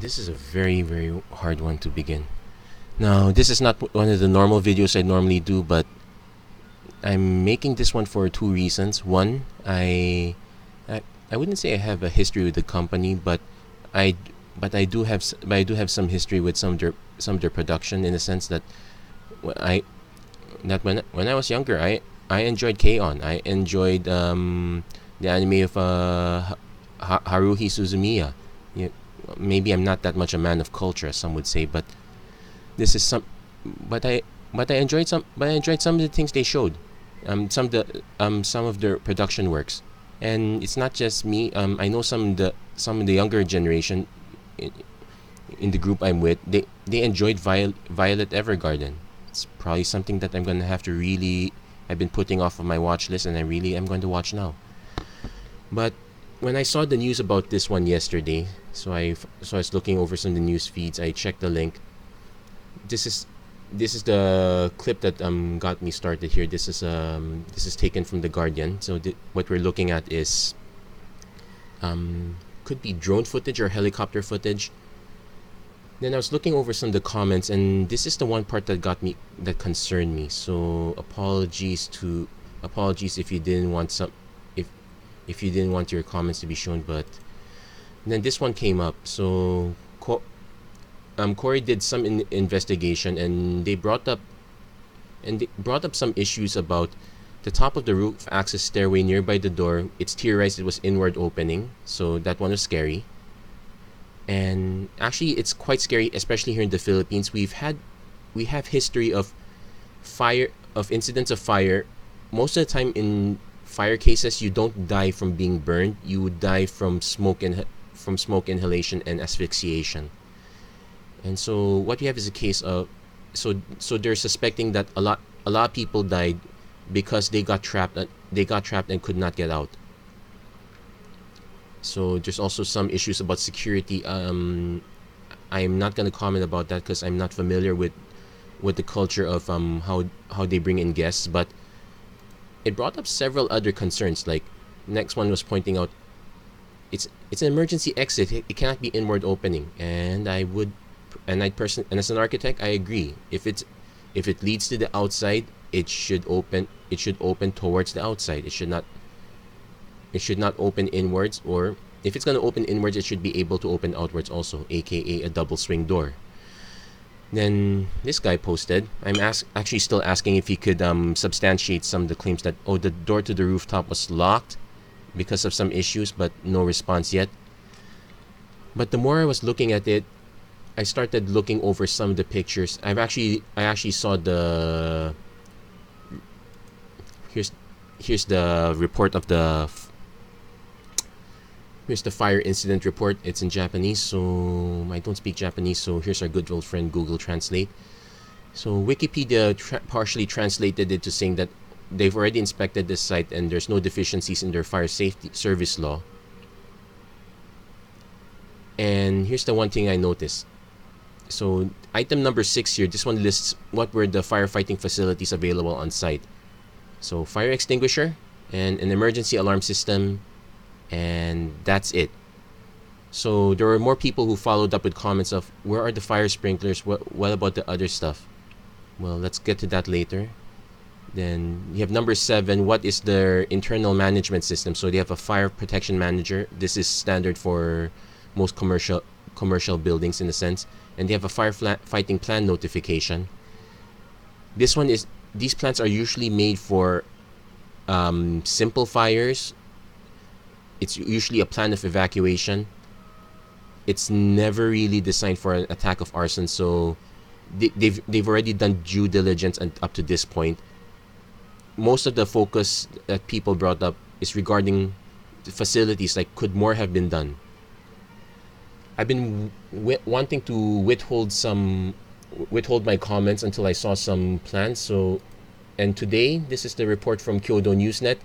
This is a very, very hard one to begin. Now, this is not one of the normal videos I normally do, but I'm making this one for two reasons. One, I wouldn't say I have a history with the company, I I do have some history with some of their production, in the sense that wh- I when I was younger, I enjoyed K-On! I enjoyed the anime of Haruhi Suzumiya. Yeah, maybe I'm not that much a man of culture, as some would say, but this is some. But I enjoyed some of the things they showed. Some of their production works, and it's not just me. I know some of the younger generation in, in the group I'm with. They enjoyed Violet Evergarden. It's probably something that I'm gonna have to really. I've been putting off of my watch list, and I really am going to watch now. But when I saw the news about this one yesterday, so I was looking over some of the news feeds. I checked the link. This is this is the clip that got me started here. This is taken from the Guardian. So what we're looking at is could be drone footage or helicopter footage. Then I was looking over some of the comments, and this is the one part that concerned me. So apologies if you didn't want if you didn't want your comments to be shown, but then this one came up. So Corey did some investigation, and they brought up some issues about the top of the roof access stairway nearby the door. It's theorized it was inward opening, so that one was scary. And actually, it's quite scary, especially here in the Philippines. We have history of incidents of fire. Most of the time in fire cases, you don't die from being burned. You would die from smoke inhalation and asphyxiation. And so what we have is a case of so they're suspecting that a lot of people died because they got trapped and could not get out. So there's also some issues about security. I'm not gonna comment about that because I'm not familiar with the culture of how they bring in guests, but it brought up several other concerns. Like, next one was pointing out it's an emergency exit. It cannot be inward opening, and as an architect, I agree. If it leads to the outside, it should open towards the outside. It should not open inwards, or if it's going to open inwards, it should be able to open outwards also, aka a double swing door. Then this guy posted, actually still asking if he could substantiate some of the claims that, the door to the rooftop was locked because of some issues, but no response yet. But the more I was looking at it, I started looking over some of the pictures. I actually saw the here's the report of here's the fire incident report. It's in Japanese, so I don't speak Japanese, so here's our good old friend Google Translate. So Wikipedia partially translated it to saying that they've already inspected this site and there's no deficiencies in their fire safety service law. And here's the one thing I noticed. So item number 6 here, this one lists what were the firefighting facilities available on site. So fire extinguisher and an emergency alarm system, and that's it. So there were more people who followed up with comments of, where are the fire sprinklers? What about the other stuff? Well, let's get to that later. Then you have number 7. What is their internal management system? So they have a fire protection manager. This is standard for most commercial buildings in a sense. And they have a firefighting plan notification. These plans are usually made for simple fires. It's usually a plan of evacuation. It's never really designed for an attack of arson. So they've already done due diligence and up to this point. Most of the focus that people brought up is regarding the facilities, like, could more have been done. I've been wanting to withhold my comments until I saw some plans. And today, this is the report from Kyodo Newsnet.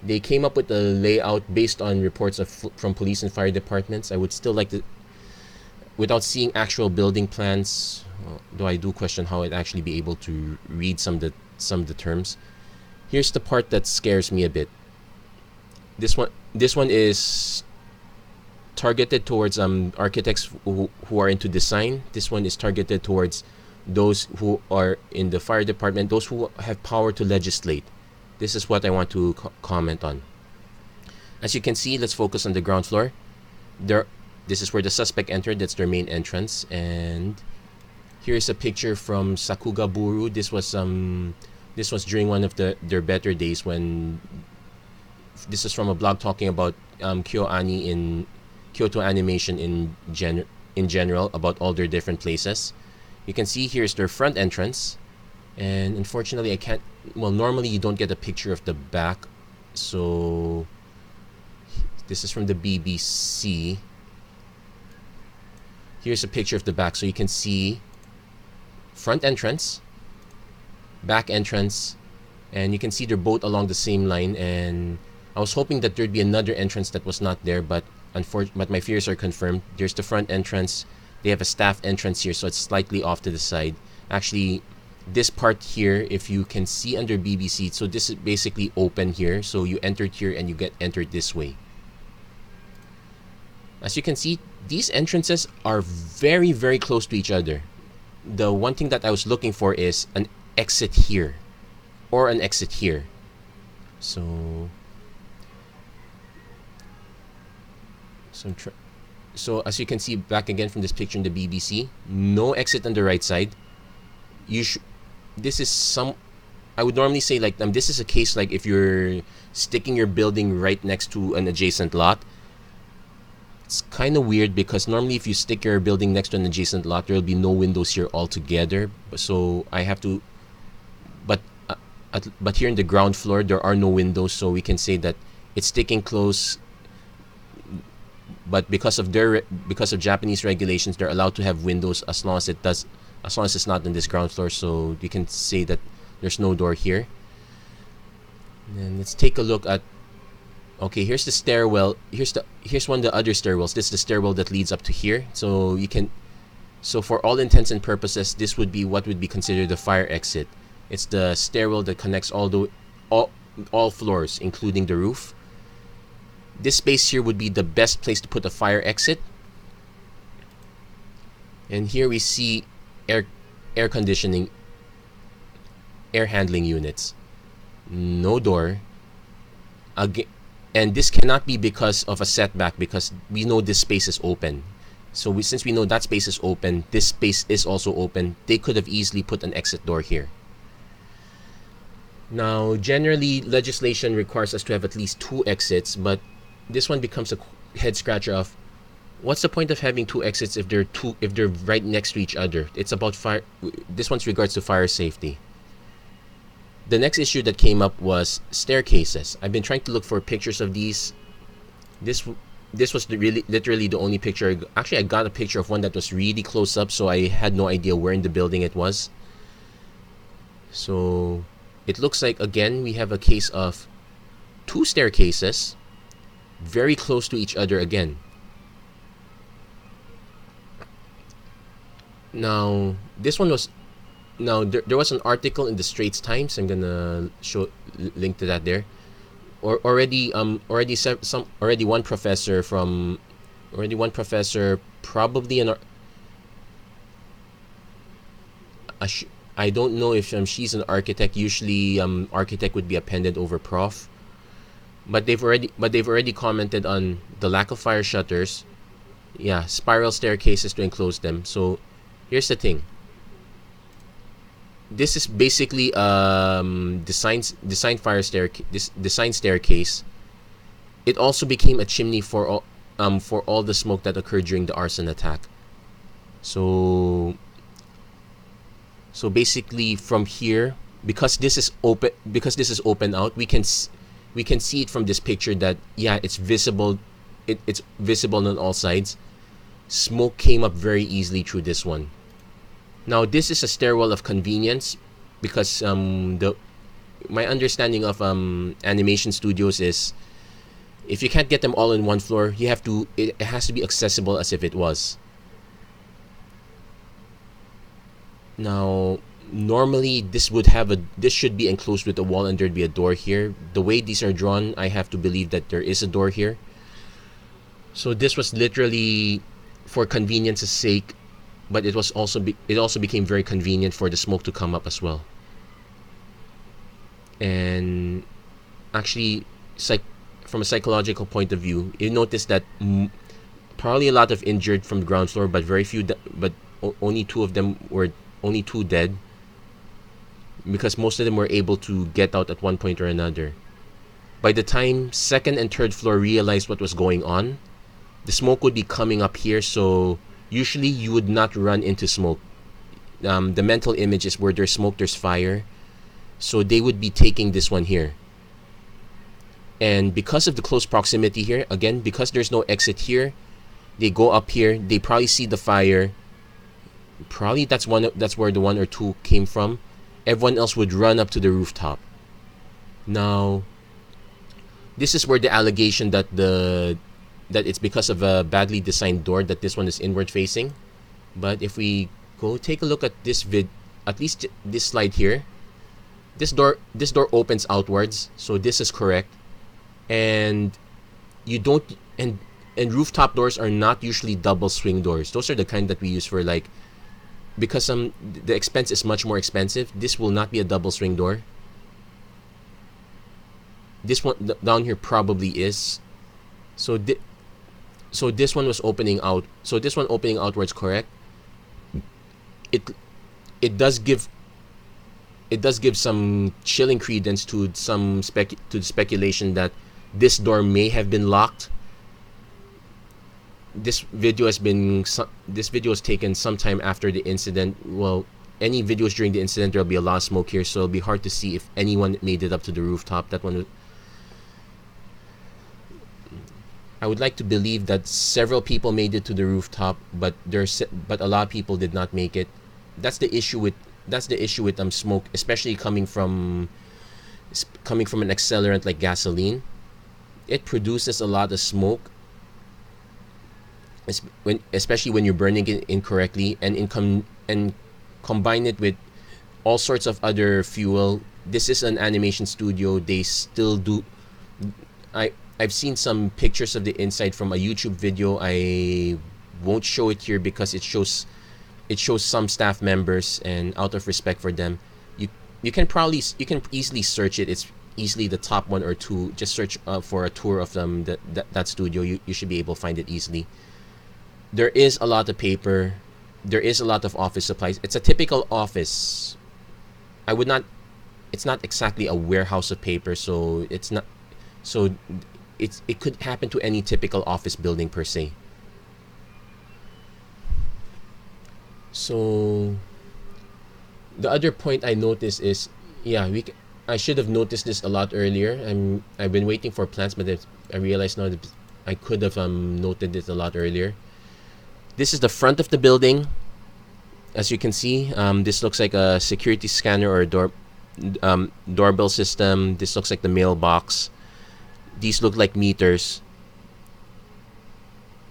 They came up with a layout based on reports from police and fire departments. I would still like to, without seeing actual building plans, though I do question how I'd actually be able to read some of the terms. Here's the part that scares me a bit. This one is targeted towards architects who are into design. This one is targeted towards those who are in the fire department, those who have power to legislate. This is what I want to comment on. As you can see, let's focus on the ground floor. This is where the suspect entered. That's their main entrance. And here's a picture from Sakugaburu. This was during one of their better days, when this is from a blog talking about KyoAni in Kyoto animation in general, about all their different places. You can see here's their front entrance, and unfortunately I can't, well, normally you don't get a picture of the back, so this is from the BBC. Here's a picture of the back, so you can see front entrance, back entrance, and you can see they're both along the same line. And I was hoping that there'd be another entrance that was not there, but my fears are confirmed. There's the front entrance. They have a staff entrance here, so it's slightly off to the side. Actually, this part here, if you can see under BBC, so this is basically open here. So you entered here and you get entered this way. As you can see, these entrances are very, very close to each other. The one thing that I was looking for is an exit here or an exit here. So as you can see back again from this picture in the BBC, no exit on the right side. This is I would normally say, like, this is a case like if you're sticking your building right next to an adjacent lot. It's kind of weird because normally if you stick your building next to an adjacent lot, there'll be no windows here altogether. So I have to, but here in the ground floor there are no windows, so we can say that it's sticking close. But because of Japanese regulations, they're allowed to have windows as long as it's not in this ground floor. So you can say that there's no door here. And let's take a look at. Okay, here's the stairwell. Here's one of the other stairwells. This is the stairwell that leads up to here. So for all intents and purposes, this would be what would be considered the fire exit. It's the stairwell that connects all floors, including the roof. This space here would be the best place to put a fire exit. And here we see air conditioning, air handling units. No door. Again. And this cannot be because of a setback, because we know this space is open. So since we know that space is open, this space is also open. They could have easily put an exit door here. Now, generally, legislation requires us to have at least 2 exits, but this one becomes a head scratcher of what's the point of having 2 exits if they're right next to each other? It's about fire. This one's regards to fire safety. The next issue that came up was staircases. I've been trying to look for pictures of these. This was literally the only picture. Actually, I got a picture of one that was really close up, so I had no idea where in the building it was. So it looks like, again, we have a case of 2 staircases very close to each other again. Now, this one was. Now there was an article in the Straits Times. I'm gonna link to that there. Already one professor, probably I don't know if she's an architect. Usually architect would be appended over prof. But they've already commented on the lack of fire shutters. Yeah, spiral staircases to enclose them. So here's the thing. This is basically design staircase. It also became a chimney for all the smoke that occurred during the arson attack. So basically from here, because this is open out, we can see it from this picture that, yeah, it's visible. It's visible on all sides. Smoke came up very easily through this one. Now, this is a stairwell of convenience because my understanding of animation studios is if you can't get them all in one floor, it has to be accessible as if it was. Now, normally this should be enclosed with a wall and there'd be a door here. The way these are drawn, I have to believe that there is a door here. So this was literally for convenience's sake, but it also became very convenient for the smoke to come up as well. And actually, from a psychological point of view, you notice that probably a lot of injured from the ground floor, but very few, but only two of them were only two dead, because most of them were able to get out at one point or another. By the time second and third floor realized what was going on, the smoke would be coming up here, so usually you would not run into smoke. The mental image is where there's smoke, there's fire. So they would be taking this one here. And because of the close proximity here, again, because there's no exit here, they go up here, they probably see the fire. Probably that's where the one or two came from. Everyone else would run up to the rooftop. Now, this is where the allegation that it's because of a badly designed door that this one is inward facing. But if we go take a look at this at least this slide here, this door opens outwards, so this is correct. And you don't and rooftop doors are not usually double swing doors. Those are the kind that we use for, like, because the expense is much more expensive. This will not be a double swing door. This one down here probably is. So this one was opening out. So this one opening outwards, correct? It does give some chilling credence to the speculation that this door may have been locked. This video was taken sometime after the incident. Well, any videos during the incident, there'll be a lot of smoke here, so it'll be hard to see if anyone made it up to the rooftop. I would like to believe that several people made it to the rooftop, but a lot of people did not make it. That's the issue with smoke, especially coming from an accelerant like gasoline. It produces a lot of smoke, especially when you're burning it incorrectly, and combine it with all sorts of other fuel. This is an animation studio. They still do. I've seen some pictures of the inside from a YouTube video. I won't show it here because it shows some staff members, and out of respect for them, you can easily search it. It's easily the top one or two. Just search for a tour of that studio. You should be able to find it easily. There is a lot of paper. There is a lot of office supplies. It's a typical office. It's not exactly a warehouse of paper, so it's not. So it could happen to any typical office building per se. So the other point I noticed is, I should have noticed this a lot earlier. I've been waiting for plans, but I realized now that I could have noted it a lot earlier. This is the front of the building. As you can see, this looks like a security scanner or a doorbell system. This looks like the mailbox. These look like meters.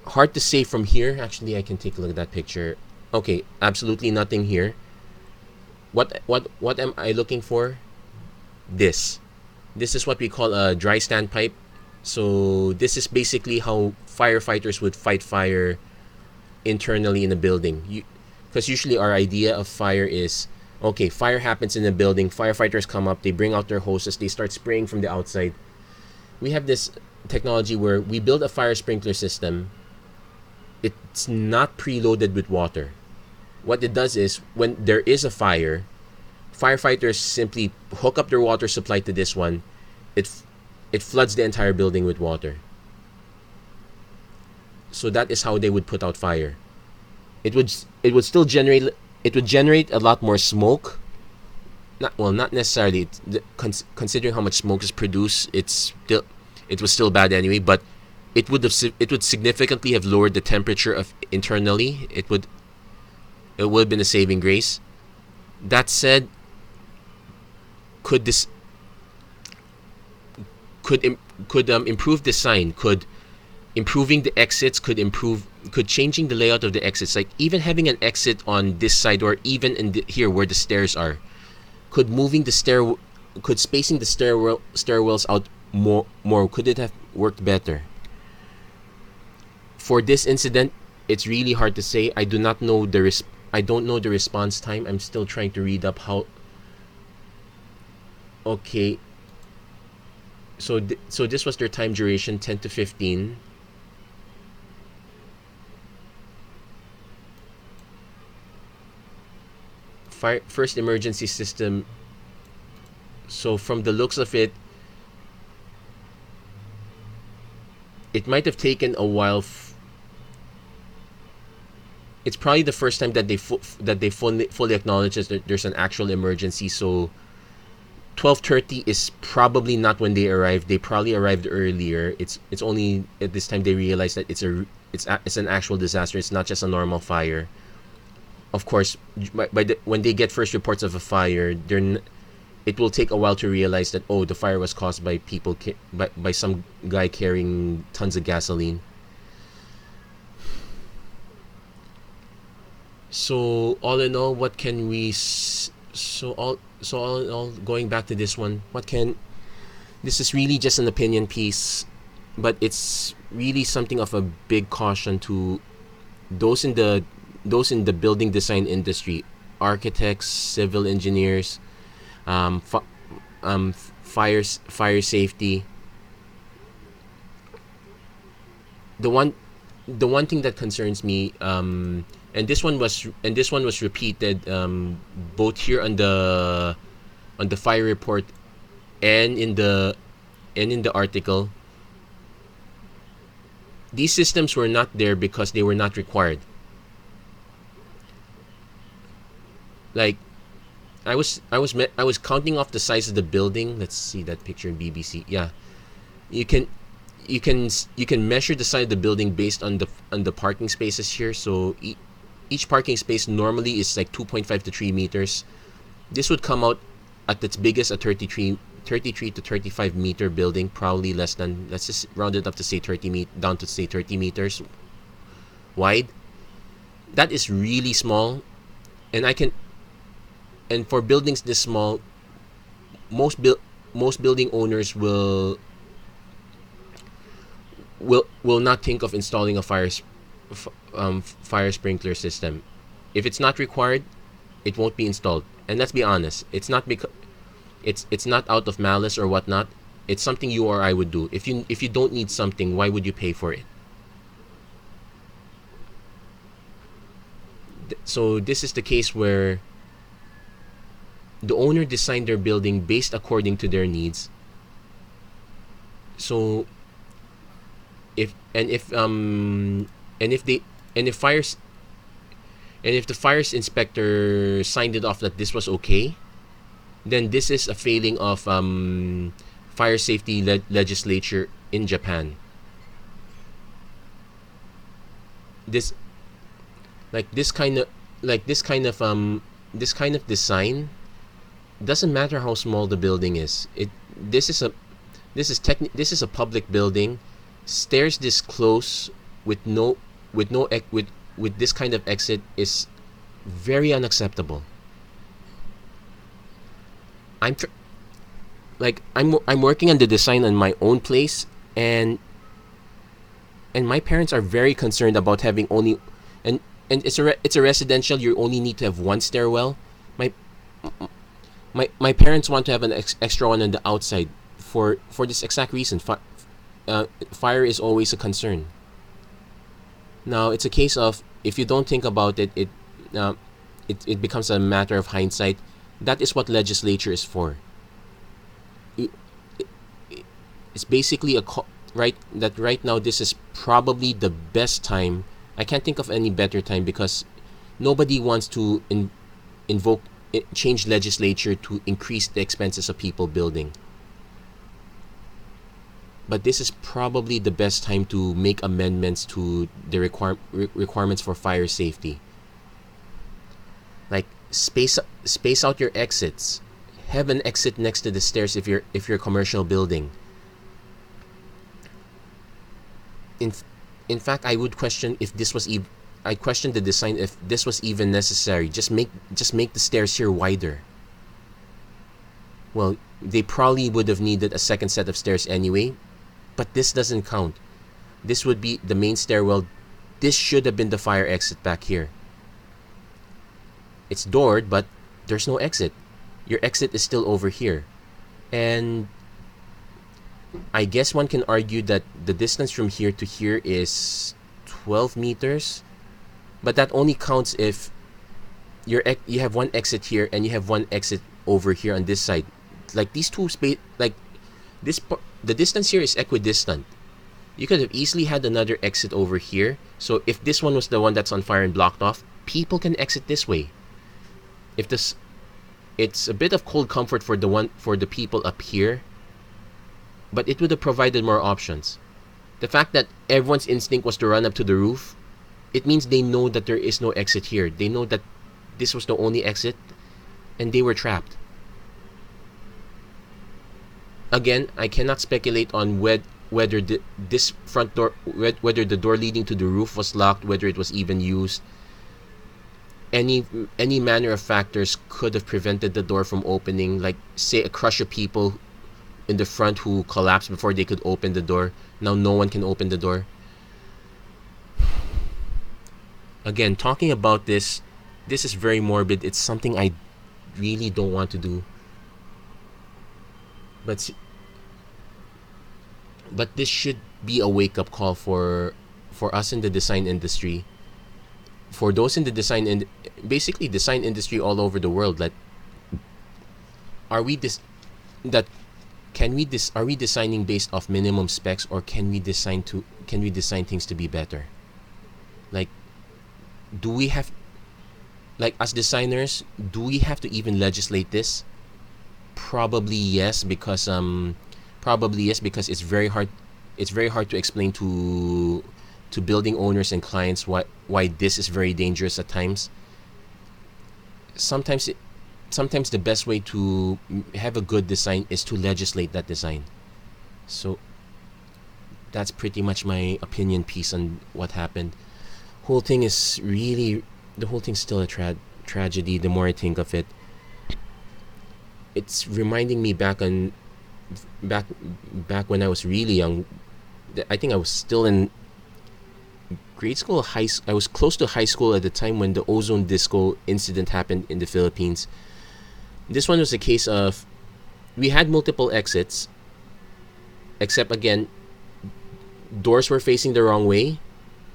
Hard to say from here. Actually, I can take a look at that picture. Okay, absolutely nothing here. What am I looking for? This is what we call a dry standpipe. So this is basically how firefighters would fight fire internally in a building. Because usually our idea of fire is, okay, fire happens in a building, firefighters come up, they bring out their hoses, they start spraying from the outside. We have this technology where we build a fire sprinkler system. It's not preloaded with water. What it does is, when there is a fire, firefighters simply hook up their water supply to this one. It floods the entire building with water. So that is how they would put out fire. It would still generate a lot more smoke. Not necessarily. Considering how much smoke is produced, it was still bad anyway. But it would significantly have lowered the temperature of internally. It would have been a saving grace. That said, improve design, could improving the exits, could changing the layout of the exits, like even having an exit on this side or even here where the stairs are, could spacing the stairwells out more, could it have worked better? For this incident, it's really hard to say. I do not know I don't know the response time. I'm still trying to read up how. Okay, so so this was their time duration, 10 to 15. First emergency system. So from the looks of it, it might have taken a while. It's probably the first time that they fully acknowledge that there's an actual emergency. So 12:30 is probably not when they arrived. They probably arrived earlier. It's only at this time they realize that it's an actual disaster. It's not just a normal fire. Of course, when they get first reports of a fire, it will take a while to realize that, oh, the fire was caused by by some guy carrying tons of gasoline. So all in all, what can we all in all, going back to this one, this is really just an opinion piece, but it's really something of a big caution to those in the building design industry, architects, civil engineers, fire safety. The one thing that concerns me, and this one was repeated, both here on the fire report and in the article. These systems were not there because they were not required. Like, I was counting off the size of the building. Let's see that picture in BBC. Yeah, you can measure the size of the building based on the parking spaces here. So each parking space normally is like 2.5 to 3 meters. This would come out at its biggest a 33 to 35 meter building, probably less than, let's just round it up to say 30 meters wide. That is really small, and for buildings this small, most building owners will not think of installing a fire sprinkler system. If it's not required, it won't be installed. And let's be honest, it's not because it's not out of malice or whatnot. It's something you or I would do. If you don't need something, why would you pay for it? So this is the case where the owner designed their building based according to their needs. So if the fire inspector signed it off that this was okay, then this is a failing of fire safety legislature in Japan. This kind of design, doesn't matter how small the building is. This is a public building. Stairs this close with this kind of exit is very unacceptable. I'm working on the design on my own place, and my parents are very concerned about having only and it's a residential. You only need to have one stairwell. My parents want to have an extra one on the outside for this exact reason. Fire is always a concern. Now it's a case of, if you don't think about it, it becomes a matter of hindsight. That is what legislature is for. It's basically right now this is probably the best time. I can't think of any better time, because nobody wants to change legislature to increase the expenses of people building. But this is probably the best time to make amendments to the requirements for fire safety. Like, space out your exits. Have an exit next to the stairs if you're a commercial building. In fact, I would question if this was I question the design if this was even necessary. Just make the stairs here wider. Well, they probably would have needed a second set of stairs anyway, but this doesn't count. This would be the main stairwell. This should have been the fire exit back here. It's doored, but there's no exit. Your exit is still over here. And I guess one can argue that the distance from here to here is 12 meters. But that only counts if you have one exit here and you have one exit over here on this side. Like these two space, like the distance here is equidistant. You could have easily had another exit over here. So if this one was the one that's on fire and blocked off, people can exit this way. If this, it's a bit of cold comfort for the people up here, but it would have provided more options. The fact that everyone's instinct was to run up to the roof, it means they know that there is no exit here. They know that this was the only exit, and they were trapped. Again, I cannot speculate on whether this front door, whether the door leading to the roof was locked, whether it was even used. Any manner of factors could have prevented the door from opening, like say a crush of people in the front who collapsed before they could open the door. Now no one can open the door. Again, talking about this is very morbid. It's something I really don't want to do. But this should be a wake-up call for us in the design industry, for those in the design industry all over the world. Like, are we designing based off minimum specs, or can we design things to be better? Like, do we have, like, as designers, do we have to even legislate this? Probably yes, because it's very hard to explain to building owners and clients why this is very dangerous at times. Sometimes the best way to have a good design is to legislate that design. So that's pretty much my opinion piece on what happened. The whole thing's still a tragedy. The more I think of it, it's reminding me back when I was really young. I think I was still in grade school, I was close to high school at the time when the ozone disco incident happened in the Philippines. This one was a case of, we had multiple exits, except again, doors were facing the wrong way,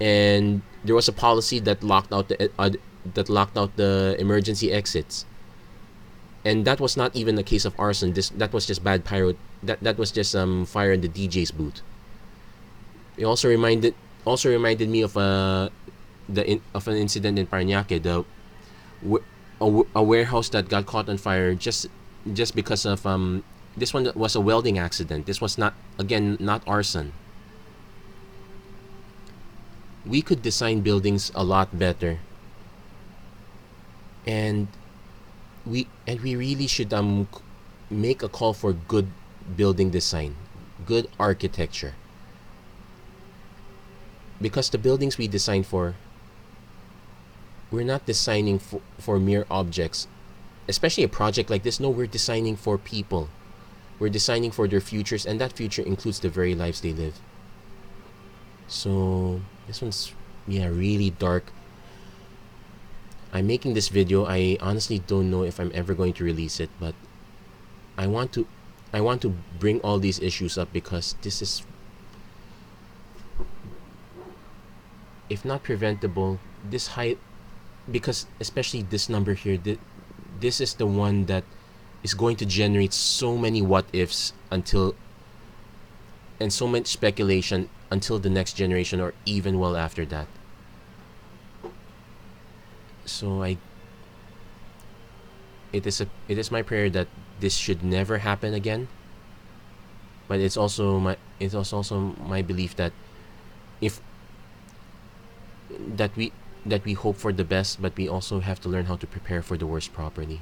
and there was a policy that locked out the emergency exits. And that was not even a case of arson. That was just bad pyro. That was just fire in the DJ's booth. It also reminded me of of an incident in Parañaque, a warehouse that got caught on fire just because of this one was a welding accident. This was not arson. We could design buildings a lot better, and we really should make a call for good building design, good architecture. Because the buildings we design for, we're not designing for mere objects. Especially a project like this, no, we're designing for people. We're designing for their futures, and that future includes the very lives they live. So this one's really dark. I'm making this video. I honestly don't know if I'm ever going to release it, but I want to bring all these issues up because this is, if not preventable, because especially this number here, this is the one that is going to generate so many what ifs and so much speculation until the next generation, or even well after that. So it is my prayer that this should never happen again. But it's also my belief that we hope for the best, but we also have to learn how to prepare for the worst properly.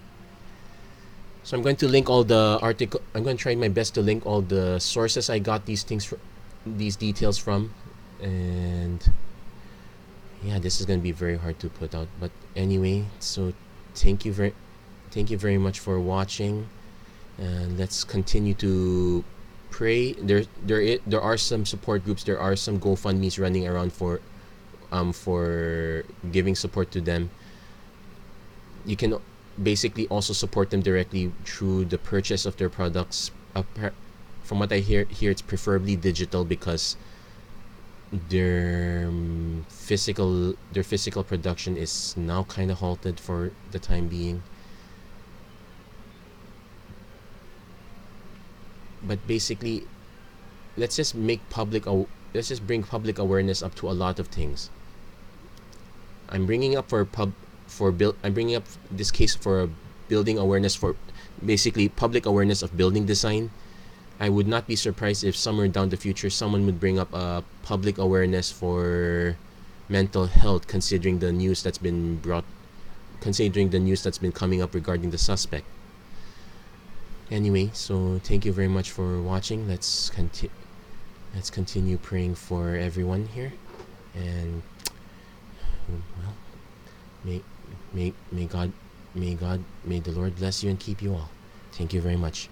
So I'm going to link all the article. I'm going to try my best to link all the sources I got these details from, and yeah, this is going to be very hard to put out. But anyway, so thank you very much for watching, and let's continue to pray. There are some support groups. There are some GoFundmes running around for giving support to them. You can basically also support them directly through the purchase of their products. From what I hear here, it's preferably digital because their physical production is now kind of halted for the time being. But basically, let's just bring public awareness up to a lot of things. I'm bringing up I'm bringing up this case for building awareness for basically public awareness of building design. I would not be surprised if somewhere down the future someone would bring up a public awareness for mental health, considering the news that's been coming up regarding the suspect. Anyway, so thank you very much for watching. Let's continue praying for everyone here, and well, may the Lord bless you and keep you all. Thank you very much.